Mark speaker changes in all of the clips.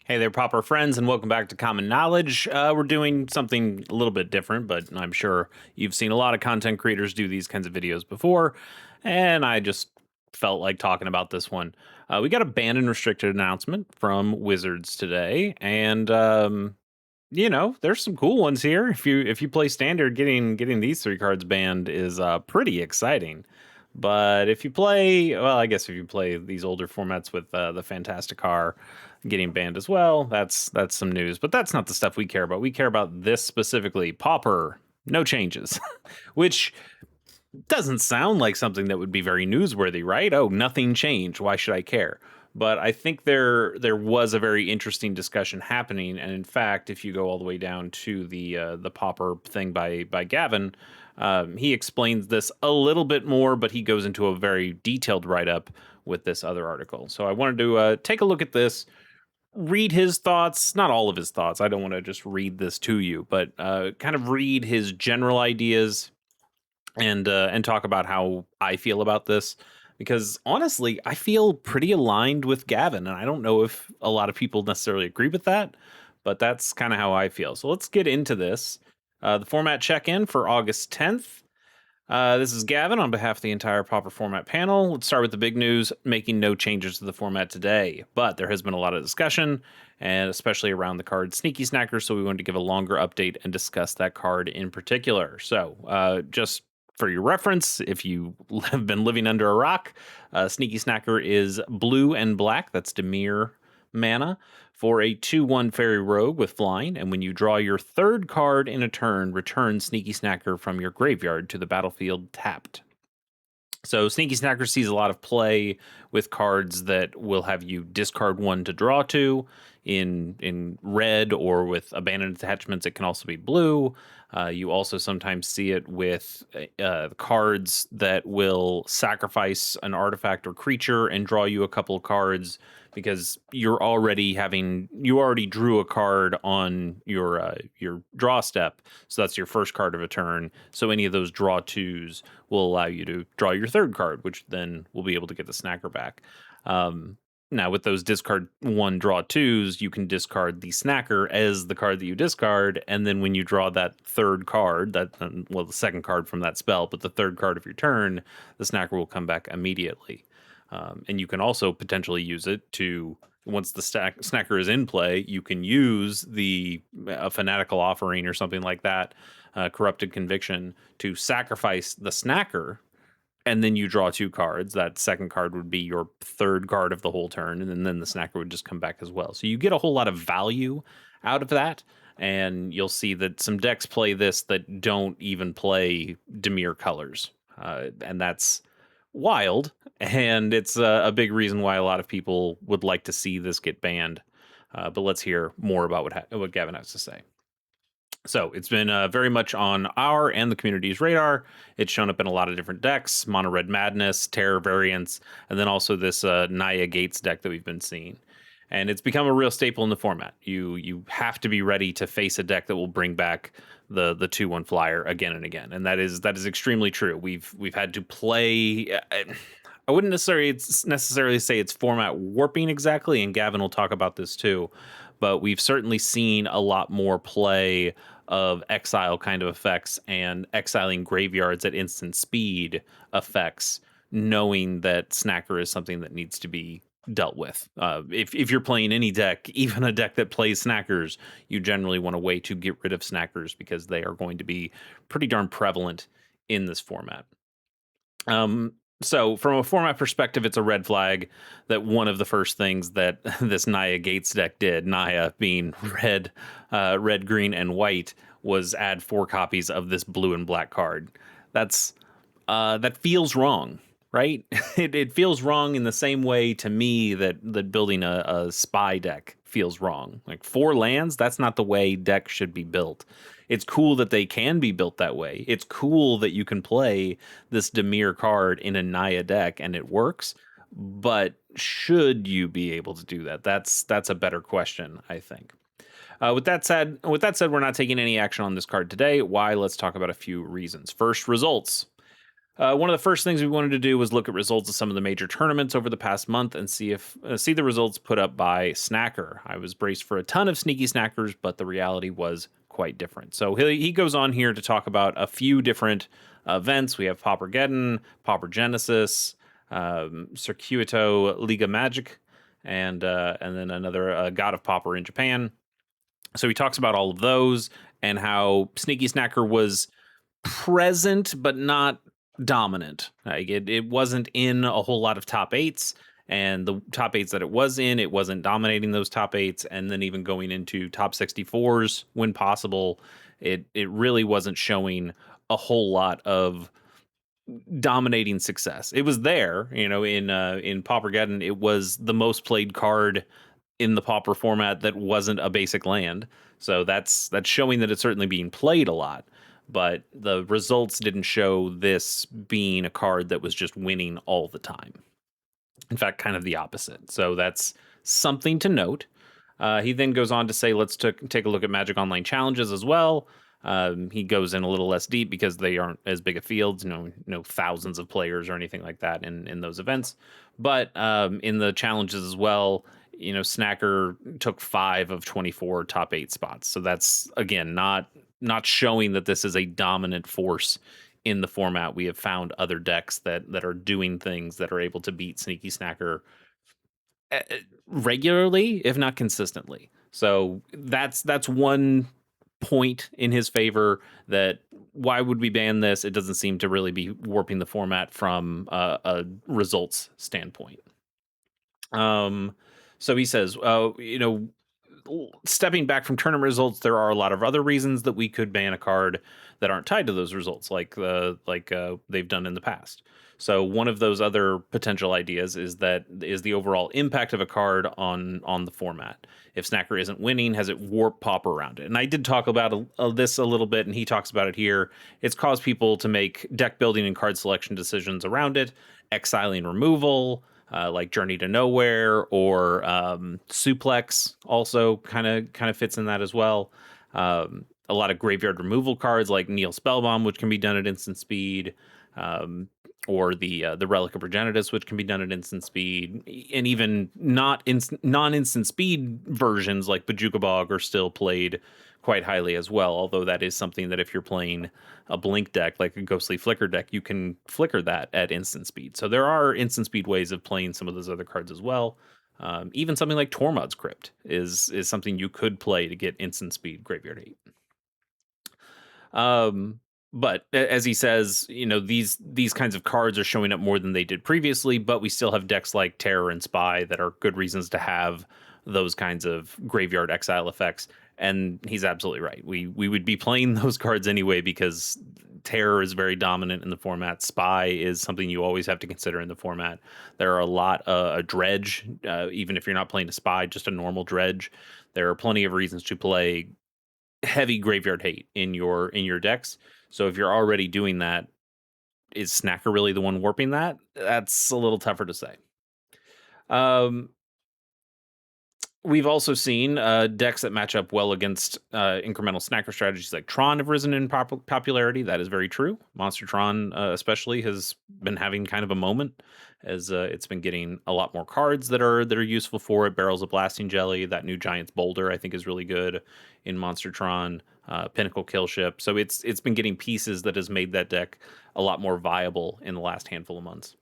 Speaker 1: Hey there, Pauper friends, and welcome back to Common Knowledge. We're doing something a little bit different, but I'm sure you've seen a lot of content creators do these kinds of videos before, and I just felt like talking about this one. We got a banned and restricted announcement from Wizards today, and there's some cool ones here. If you play Standard, getting these three cards banned is pretty exciting. But if you play, well, I guess if you play these older formats with the Fantasticar getting banned as well, that's some news. But that's not the stuff we care about. We care about this specifically. Pauper, no changes, which doesn't sound like something that would be very newsworthy, right? Oh, nothing changed. Why should I care? But I think there was a very interesting discussion happening, and in fact, if you go all the way down to the Pauper thing by Gavin, he explains this a little bit more, but he goes into a very detailed write up with this other article. So I wanted to take a look at this, read his thoughts, not all of his thoughts. I don't want to just read this to you, but kind of read his general ideas and talk about how I feel about this, because honestly, I feel pretty aligned with Gavin, and I don't know if a lot of people necessarily agree with that, but that's kind of how I feel. So let's get into this. The format check-in for August 10th. This is Gavin on behalf of the entire Pauper format panel. Let's start with the big news, making no changes to the format today. But there has been a lot of discussion, and especially around the card Sneaky Snacker, so we wanted to give a longer update and discuss that card in particular. So just for your reference, if you have been living under a rock, Sneaky Snacker is blue and black. That's Dimir mana for a 2/1 fairy rogue with flying, and when you draw your third card in a turn, return Sneaky Snacker from your graveyard to the battlefield tapped. So Sneaky Snacker sees a lot of play with cards that will have you discard one to draw two in red, or with abandoned attachments. It can also be blue. You also sometimes see it with cards that will sacrifice an artifact or creature and draw you a couple of cards because you already drew a card on your draw step. So that's your first card of a turn. So any of those draw twos will allow you to draw your third card, which then will be able to get the snacker back. Now, with those discard one, draw twos, you can discard the snacker as the card that you discard, and then when you draw that third card, the second card from that spell, but the third card of your turn, the snacker will come back immediately. And you can also potentially use it to, once the snacker is in play, you can use the fanatical offering or something like that, corrupted conviction, to sacrifice the snacker, and then you draw two cards. That second card would be your third card of the whole turn, and then the snacker would just come back as well. So you get a whole lot of value out of that, and you'll see that some decks play this that don't even play Dimir colors, and that's wild. And it's a big reason why a lot of people would like to see this get banned. But let's hear more about what Gavin has to say. So it's been very much on our and the community's radar. It's shown up in a lot of different decks: Mono Red Madness, Terror variants, and then also this Naya Gates deck that we've been seeing. And it's become a real staple in the format. You have to be ready to face a deck that will bring back the 2/1 flyer again and again, and that is extremely true. We've had to play. I wouldn't necessarily say it's format warping exactly, and Gavin will talk about this too. But we've certainly seen a lot more play of exile kind of effects and exiling graveyards at instant speed effects, knowing that Snacker is something that needs to be dealt with. If you're playing any deck, even a deck that plays Snackers, you generally want a way to get rid of Snackers because they are going to be pretty darn prevalent in this format. So from a format perspective, it's a red flag that one of the first things that this Naya Gates deck did, Naya being red, green, and white, was add 4 copies of this blue and black card. That feels wrong, right? It feels wrong in the same way to me that building a spy deck feels wrong. Like 4 lands, that's not the way decks should be built. It's cool that they can be built that way. It's cool that you can play this Dimir card in a Naya deck and it works. But should you be able to do that? That's a better question, I think. With that said, we're not taking any action on this card today. Why? Let's talk about a few reasons. First, results. One of the first things we wanted to do was look at results of some of the major tournaments over the past month and see the results put up by Snacker. I was braced for a ton of sneaky snackers, but the reality was quite different. So he goes on here to talk about a few different events. We have Paupergeddon, Pauper Genesis, Circuito Liga Magic, and then another God of Pauper in Japan. So he talks about all of those and how Sneaky Snacker was present but not dominant. Like it wasn't in a whole lot of top eights, and the top eights that it was in, it wasn't dominating those top eights, and then even going into top 64s when possible, it really wasn't showing a whole lot of dominating success. It was there, in Paupergeddon, it was the most played card in the Pauper format that wasn't a basic land. So that's showing that it's certainly being played a lot. But the results didn't show this being a card that was just winning all the time. In fact, kind of the opposite. So that's something to note. He then goes on to say, let's take a look at Magic Online challenges as well. He goes in a little less deep because they aren't as big of fields, no thousands of players or anything like that in those events. But in the challenges as well, Snacker took 5 of 24 top 8 spots. So that's again not showing that this is a dominant force in the format. We have found other decks that are doing things that are able to beat Sneaky Snacker regularly, if not consistently. So that's one point in his favor. That why would we ban this? It doesn't seem to really be warping the format from a results standpoint. So he says, stepping back from tournament results, there are a lot of other reasons that we could ban a card that aren't tied to those results, like they've done in the past. So one of those other potential ideas is the overall impact of a card on the format. If Snacker isn't winning, has it warped Pauper around it? And I did talk about this a little bit, and he talks about it here. It's caused people to make deck building and card selection decisions around it, exiling removal, like Journey to Nowhere or Suplex also kind of fits in that as well. A lot of graveyard removal cards like Neil Spellbomb, which can be done at instant speed, or the Relic of Progenitus, which can be done at instant speed, and even non-instant speed versions like Bojuka Bog are still played quite highly as well. Although that is something that if you're playing a blink deck like a Ghostly Flicker deck, you can flicker that at instant speed. So there are instant speed ways of playing some of those other cards as well. Even something like Tormod's Crypt is something you could play to get instant speed graveyard 8. But as he says, these kinds of cards are showing up more than they did previously, but we still have decks like Terror and Spy that are good reasons to have those kinds of graveyard exile effects. And he's absolutely right. We would be playing those cards anyway because Terror is very dominant in the format. Spy is something you always have to consider in the format. There are a lot a dredge, even if you're not playing a Spy, just a normal dredge. There are plenty of reasons to play heavy graveyard hate in your decks. So if you're already doing that, is Snacker really the one warping that? That's a little tougher to say. We've also seen decks that match up well against incremental Snacker strategies like Tron have risen in popularity. That is very true. Monster Tron especially has been having kind of a moment as it's been getting a lot more cards that are useful for it. Barrels of Blasting Jelly, that new Giant's Boulder, I think is really good in Monster Tron. Pinnacle Killship. So it's been getting pieces that has made that deck a lot more viable in the last handful of months.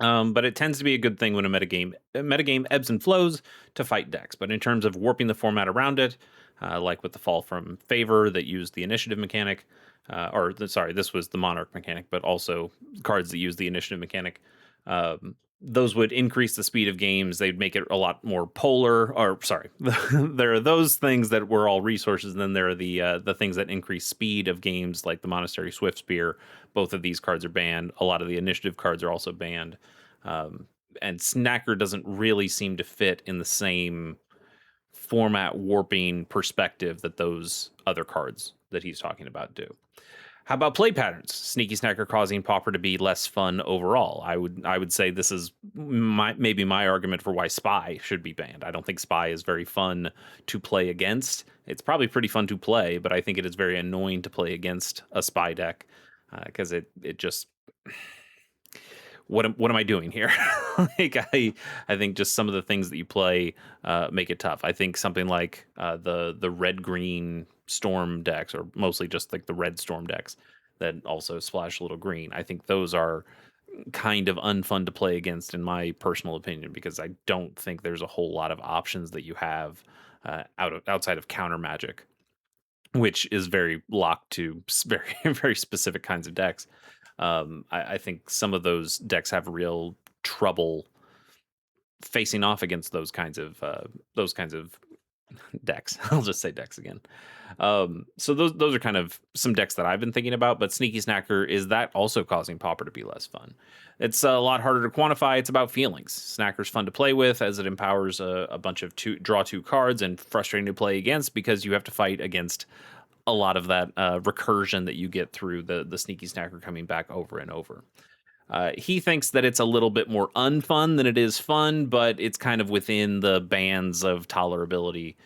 Speaker 1: But it tends to be a good thing when a metagame ebbs and flows to fight decks. But in terms of warping the format around it, like with the fall from favor that used the initiative mechanic, this was the Monarch mechanic, but also cards that use the initiative mechanic. Those would increase the speed of games. They'd make it a lot more polar. There are those things that were all resources, and then there are the things that increase speed of games, like the Monastery Swift Spear. Both of these cards are banned. A lot of the initiative cards are also banned. And Snacker doesn't really seem to fit in the same format warping perspective that those other cards that he's talking about do. How about play patterns? Sneaky Snacker causing Pauper to be less fun overall. I would say this is maybe my argument for why Spy should be banned. I don't think Spy is very fun to play against. It's probably pretty fun to play, but I think it is very annoying to play against a Spy deck because it just what am I doing here? Like I think just some of the things that you play make it tough. I think something like the red green storm decks, or mostly just like the red storm decks that also splash a little green. I think those are kind of unfun to play against, in my personal opinion, because I don't think there's a whole lot of options that you have outside of counter magic, which is very locked to very very specific kinds of decks. I think some of those decks have real trouble facing off against those kinds of decks. I'll just say decks again. So those are kind of some decks that I've been thinking about. But Sneaky Snacker, is that also causing Pauper to be less fun? It's a lot harder to quantify. It's about feelings. Snacker's fun to play with, as it empowers a bunch of draw two cards, and frustrating to play against because you have to fight against a lot of that recursion that you get through the Sneaky Snacker coming back over and over. He thinks that it's a little bit more unfun than it is fun, but it's kind of within the bands of tolerability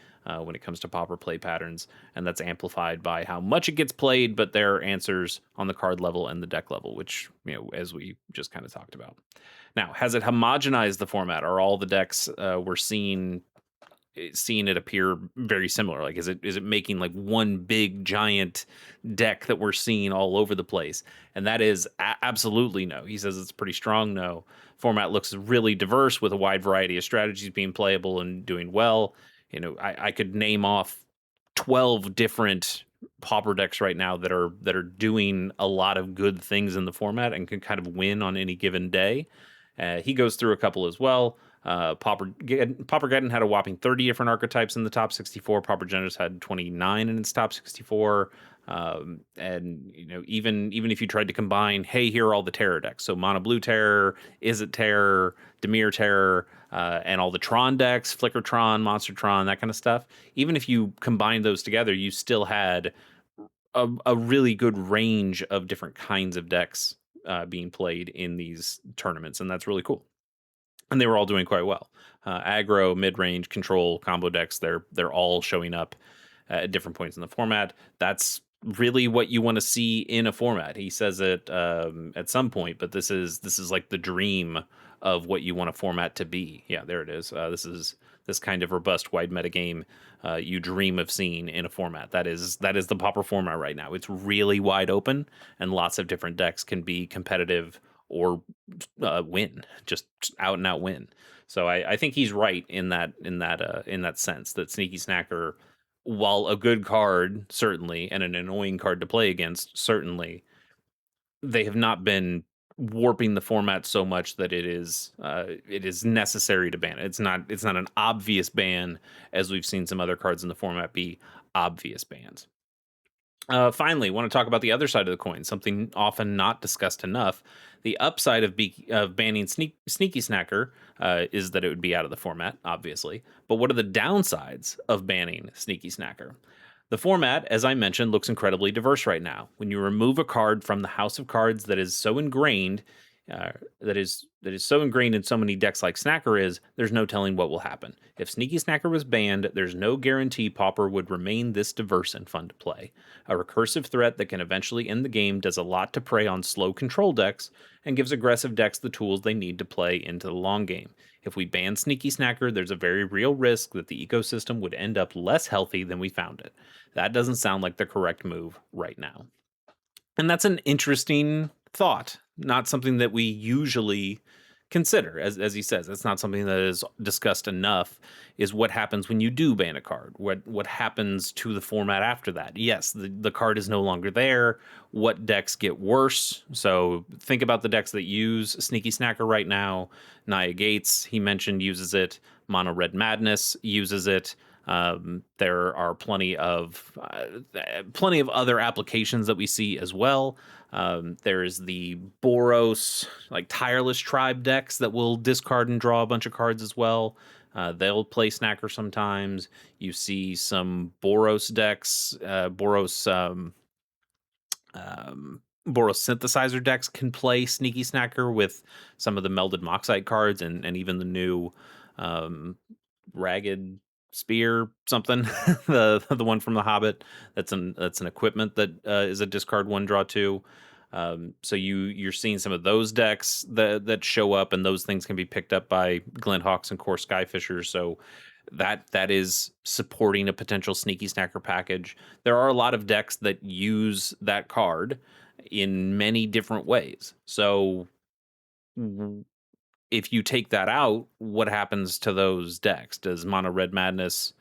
Speaker 1: when it comes to Pauper play patterns, and that's amplified by how much it gets played, but there are answers on the card level and the deck level, which, as we just kind of talked about. Now, has it homogenized the format? Are all the decks we're seeing it appear very similar? Like, is it making like one big giant deck that we're seeing all over the place? And that is absolutely no. He says it's pretty strong no. Format looks really diverse, with a wide variety of strategies being playable and doing well. I could name off 12 different Pauper decks right now that are doing a lot of good things in the format and can kind of win on any given day. He goes through a couple as well. Paupergeddon had a whopping 30 different archetypes in the top 64. Pauper Generous had 29 in its top 64. And even if you tried to combine, hey, here are all the terror decks. So Mono Blue Terror, Is It Terror, Demir Terror, and all the Tron decks, Flickertron, Monstertron, that kind of stuff. Even if you combined those together, you still had a really good range of different kinds of decks being played in these tournaments, and that's really cool. And they were all doing quite well. Aggro, mid range, control, combo decks, they're all showing up at different points in the format. That's really what you want to see in a format. He says it at some point, but this is like the dream of what you want a format to be. Yeah, there it is. This is this kind of robust wide metagame you dream of seeing in a format. That is the Pauper format right now. It's really wide open, and lots of different decks can be competitive or win, just out and out win. So I think he's right in that sense, that Sneaky Snacker, while a good card certainly, and an annoying card to play against certainly, they have not been warping the format so much that it is necessary to ban it. It's not an obvious ban, as we've seen some other cards in the format be obvious bans. Finally, want to talk about the other side of the coin, something often not discussed enough. The upside of banning Sneaky Snacker is that it would be out of the format, obviously. But what are the downsides of banning Sneaky Snacker? The format, as I mentioned, looks incredibly diverse right now. When you remove a card from the house of cards that is so ingrained, that is so ingrained in so many decks like Snacker is, there's no telling what will happen. If Sneaky Snacker was banned, there's no guarantee Pauper would remain this diverse and fun to play. A recursive threat that can eventually end the game does a lot to prey on slow control decks and gives aggressive decks the tools they need to play into the long game. If we ban Sneaky Snacker, there's a very real risk that the ecosystem would end up less healthy than we found it. That doesn't sound like the correct move right now. And that's an interesting thought, not something that we usually consider. As he says, it's not something that is discussed enough, is what happens when you do ban a card. What happens to the format after that? Yes, the card is no longer there. What decks get worse? So think about the decks that use Sneaky Snacker right now. Naya Gates, he mentioned, uses it. Mono Red Madness uses it. There are plenty of other applications that we see as well. There is the Boros, like Tireless Tribe decks that will discard and draw a bunch of cards as well. They'll play Snacker sometimes. You see some Boros decks, Boros synthesizer decks can play Sneaky Snacker with some of the melded Moxite cards, and even the new Ragged Spear something, the one from the Hobbit. That's an equipment that is a discard one draw two. So you're seeing some of those decks that show up, and those things can be picked up by Glenhawks and Core Skyfishers. So that is supporting a potential Sneaky Snacker package. There are a lot of decks that use that card in many different ways. So if you take that out, what happens to those decks? Does Mono Red Madness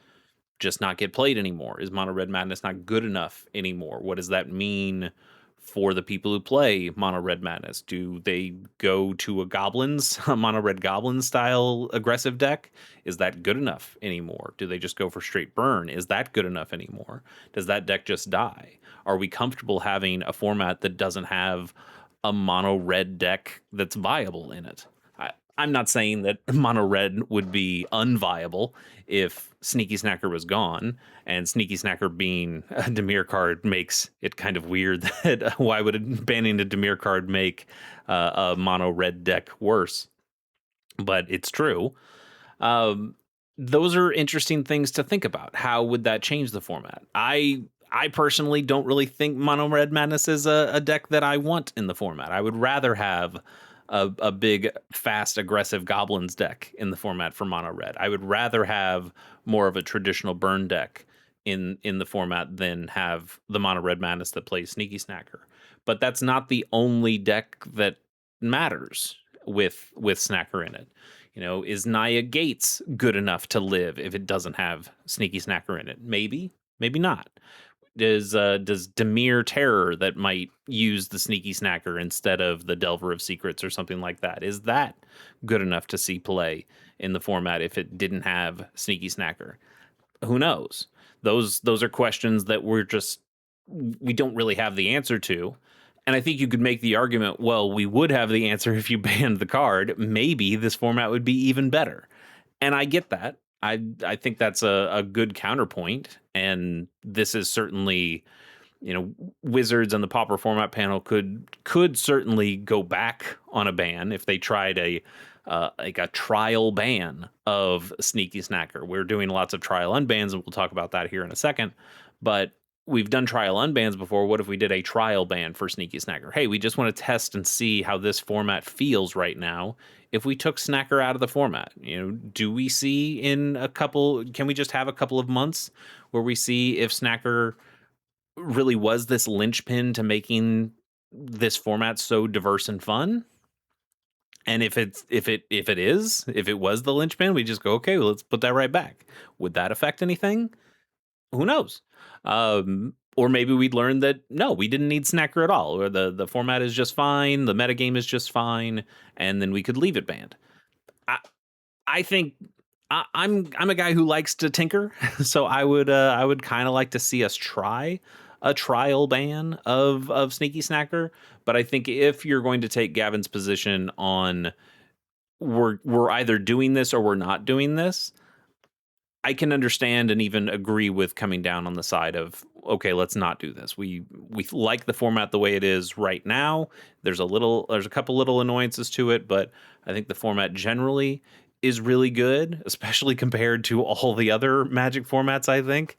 Speaker 1: just not get played anymore? Is Mono Red Madness not good enough anymore? What does that mean for the people who play Mono Red Madness? Do they go to a Mono Red Goblin style aggressive deck? Is that good enough anymore? Do they just go for straight burn? Is that good enough anymore? Does that deck just die? Are we comfortable having a format that doesn't have a mono red deck that's viable in it? I'm not saying that mono red would be unviable if Sneaky Snacker was gone, and Sneaky Snacker being a Dimir card makes it kind of weird that why would banning a Dimir card make a mono red deck worse? But it's true. Um, those are interesting things to think about. How would that change the format? I personally don't really think Mono Red Madness is a deck that I want in the format. I would rather have a big, fast, aggressive Goblins deck in the format for Mono Red. I would rather have more of a traditional burn deck in the format than have the Mono Red Madness that plays Sneaky Snacker. But that's not the only deck that matters with Snacker in it. Is Naya Gates good enough to live if it doesn't have Sneaky Snacker in it? Maybe, maybe not. Does Dimir Terror that might use the Sneaky Snacker instead of the Delver of Secrets or something like that? Is that good enough to see play in the format if it didn't have Sneaky Snacker? Who knows? Those are questions that we don't really have the answer to. And I think you could make the argument, well, we would have the answer if you banned the card. Maybe this format would be even better. And I get that. I think that's a good counterpoint. And this is certainly, Wizards and the Pauper format panel could certainly go back on a ban if they tried like a trial ban of Sneaky Snacker. We're doing lots of trial unbans, and we'll talk about that here in a second. But we've done trial unbans before. What if we did a trial ban for Sneaky Snacker? Hey, we just want to test and see how this format feels right now. If we took Snacker out of the format, do we see can we just have a couple of months where we see if Snacker really was this linchpin to making this format so diverse and fun? And if it was the linchpin, we just go, okay, well, let's put that right back. Would that affect anything? Who knows? Or maybe we'd learn that no, we didn't need Snacker at all, or the format is just fine, the metagame is just fine, and then we could leave it banned. I think I'm a guy who likes to tinker, so I would kind of like to see us try a trial ban of Sneaky Snacker. But I think if you're going to take Gavin's position on we're either doing this or we're not doing this, I can understand and even agree with coming down on the side of, okay, let's not do this. We like the format the way it is right now. There's a couple little annoyances to it, but I think the format generally is really good, especially compared to all the other Magic formats. I think,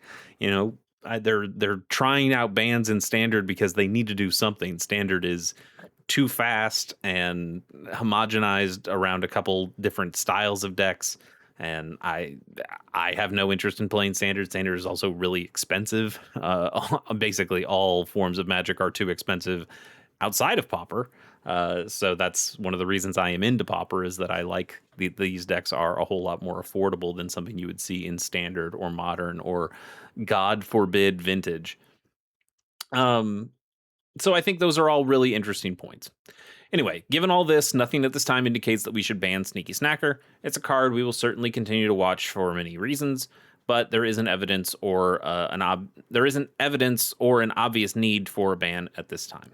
Speaker 1: they're trying out bans in Standard because they need to do something. Standard is too fast and homogenized around a couple different styles of decks. And I have no interest in playing Standard. Standard is also really expensive. Basically, all forms of Magic are too expensive outside of Pauper. So that's one of the reasons I am into Pauper, is that I like these decks are a whole lot more affordable than something you would see in Standard or Modern or, God forbid, Vintage. So I think those are all really interesting points. Anyway, given all this, nothing at this time indicates that we should ban Sneaky Snacker. It's a card we will certainly continue to watch for many reasons, but there isn't evidence or an obvious need for a ban at this time.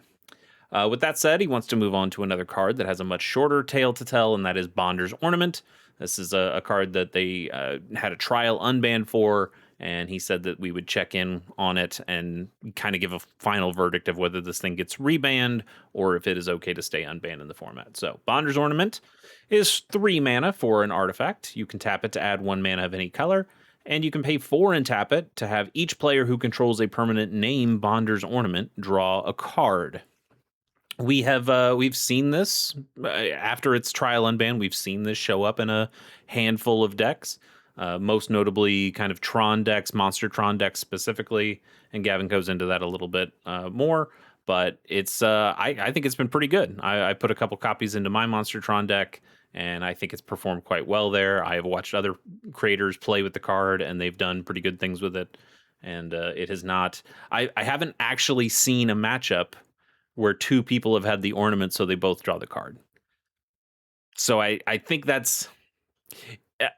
Speaker 1: With that said, he wants to move on to another card that has a much shorter tale to tell, and that is Bonder's Ornament. This is a card that they had a trial unban for, and he said that we would check in on it and kind of give a final verdict of whether this thing gets rebanned or if it is okay to stay unbanned in the format. So Bonder's Ornament is 3 mana for an artifact. You can tap it to add 1 mana of any color, and you can pay 4 and tap it to have each player who controls a permanent name Bonder's Ornament draw a card. we've seen this after its trial unban. We've seen this show up in a handful of decks, most notably kind of Tron decks, Monster Tron decks specifically, and Gavin goes into that a little bit more. But it's I think it's been pretty good. I put a couple copies into my Monster Tron deck, and I think it's performed quite well there. I have watched other creators play with the card, and they've done pretty good things with it. And it has not. I haven't actually seen a matchup where two people have had the ornament, so they both draw the card. So I think that's.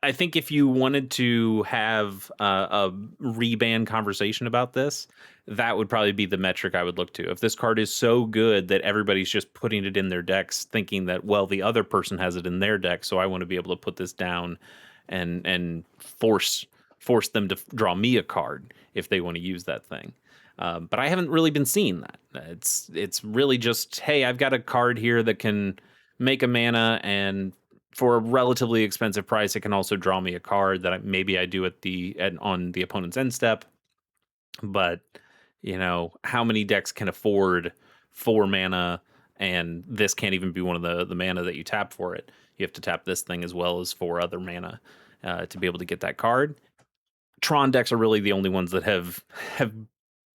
Speaker 1: I think if you wanted to have a reban conversation about this, that would probably be the metric I would look to. If this card is so good that everybody's just putting it in their decks, thinking that, well, the other person has it in their deck, so I want to be able to put this down and force them to draw me a card if they want to use that thing. But I haven't really been seeing that. It's really just, hey, I've got a card here that can make a mana, and for a relatively expensive price, it can also draw me a card that maybe I do on the opponent's end step. But how many decks can afford 4 mana, and this can't even be one of the mana that you tap for it. You have to tap this thing as well as 4 other mana to be able to get that card. Tron decks are really the only ones that have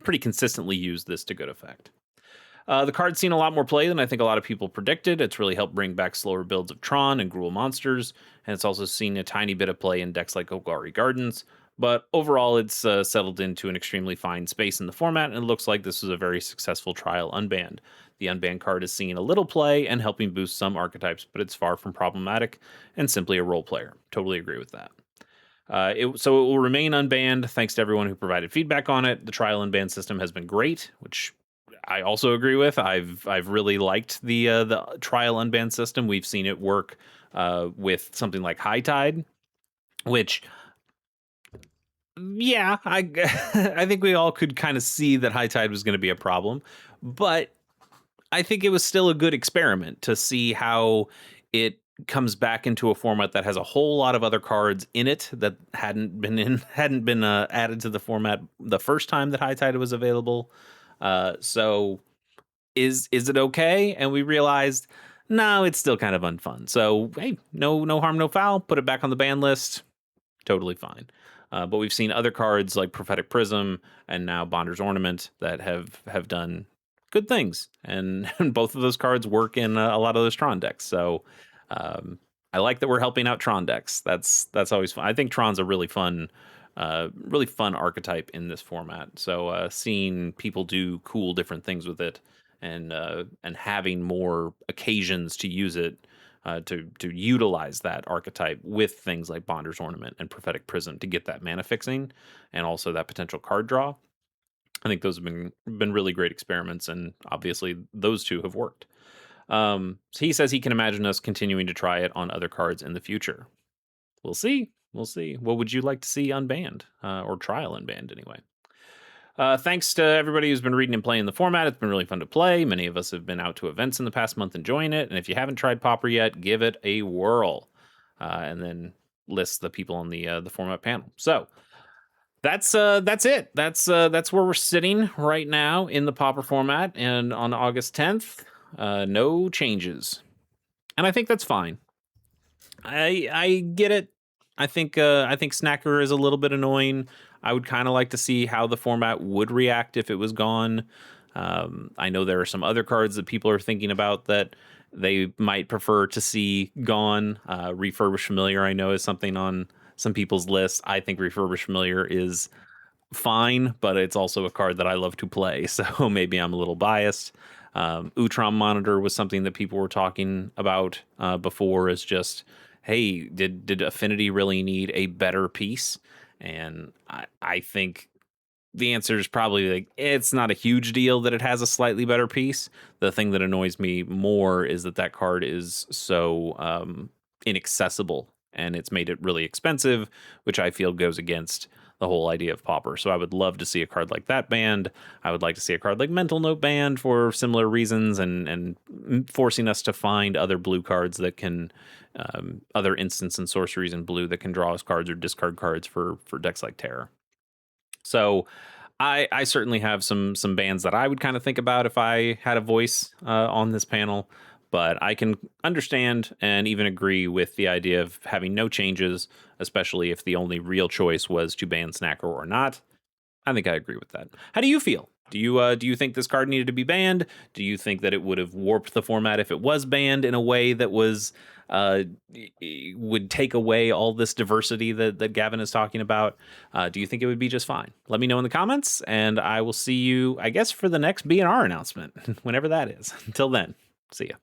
Speaker 1: pretty consistently used this to good effect. The card's seen a lot more play than I think a lot of people predicted. It's really helped bring back slower builds of Tron and Gruul monsters, and it's also seen a tiny bit of play in decks like Golgari Gardens. But overall, it's settled into an extremely fine space in the format, and it looks like this was a very successful trial unbanned. The unbanned card is seeing a little play and helping boost some archetypes, but it's far from problematic and simply a role player. Totally agree with that. So it will remain unbanned thanks to everyone who provided feedback on it. The trial unban system has been great, which I also agree with. I've really liked the trial unban system. We've seen it work with something like High Tide, which, yeah, I I think we all could kind of see that High Tide was going to be a problem, but I think it was still a good experiment to see how it comes back into a format that has a whole lot of other cards in it that hadn't been added to the format the first time that High Tide was available. So is it okay? And we realized, no, it's still kind of unfun. So hey, no harm, no foul. Put it back on the ban list. Totally fine. But we've seen other cards like Prophetic Prism and now Bonder's Ornament that have done good things, and both of those cards work in a lot of those Tron decks. So I like that we're helping out Tron decks. That's always fun. I think Tron's a really fun archetype in this format. So seeing people do cool different things with it, and having more occasions to use it, to utilize that archetype with things like Bonder's Ornament and Prophetic Prism to get that mana fixing and also that potential card draw. I think those have been really great experiments, and obviously those two have worked. So he says he can imagine us continuing to try it on other cards in the future. We'll see. We'll see. What would you like to see unbanned, or trial unbanned anyway? Thanks to everybody who's been reading and playing the format. It's been really fun to play. Many of us have been out to events in the past month enjoying it. And if you haven't tried Pauper yet, give it a whirl. And then list the people on the format panel. So that's it. That's where we're sitting right now in the Pauper format. And on August 10th, no changes. And I think that's fine. I get it. I think Snacker is a little bit annoying. I would kind of like to see how the format would react if it was gone. I know there are some other cards that people are thinking about that they might prefer to see gone. Refurbished Familiar, I know, is something on some people's list. I think Refurbished Familiar is fine, but it's also a card that I love to play, so maybe I'm a little biased. Utrom Monitor was something that people were talking about before, as just, hey, did Affinity really need a better piece? And I think the answer is probably like, it's not a huge deal that it has a slightly better piece. The thing that annoys me more is that card is so inaccessible, and it's made it really expensive, which I feel goes against the whole idea of Pauper. So I would love to see a card like that banned. I would like to see a card like Mental Note banned for similar reasons, and forcing us to find other blue cards that can, other instants and sorceries in blue that can draw us cards or discard cards for decks like Terror. So I certainly have some bands that I would kind of think about if I had a voice on this panel, but I can understand and even agree with the idea of having no changes, especially if the only real choice was to ban Snacker or not. I think I agree with that. How do you feel? Do you think this card needed to be banned? Do you think that it would have warped the format if it was banned in a way that was uh, would take away all this diversity that Gavin is talking about? Do you think it would be just fine? Let me know in the comments, and I will see you, I guess, for the next BNR announcement, whenever that is. Until then, see ya.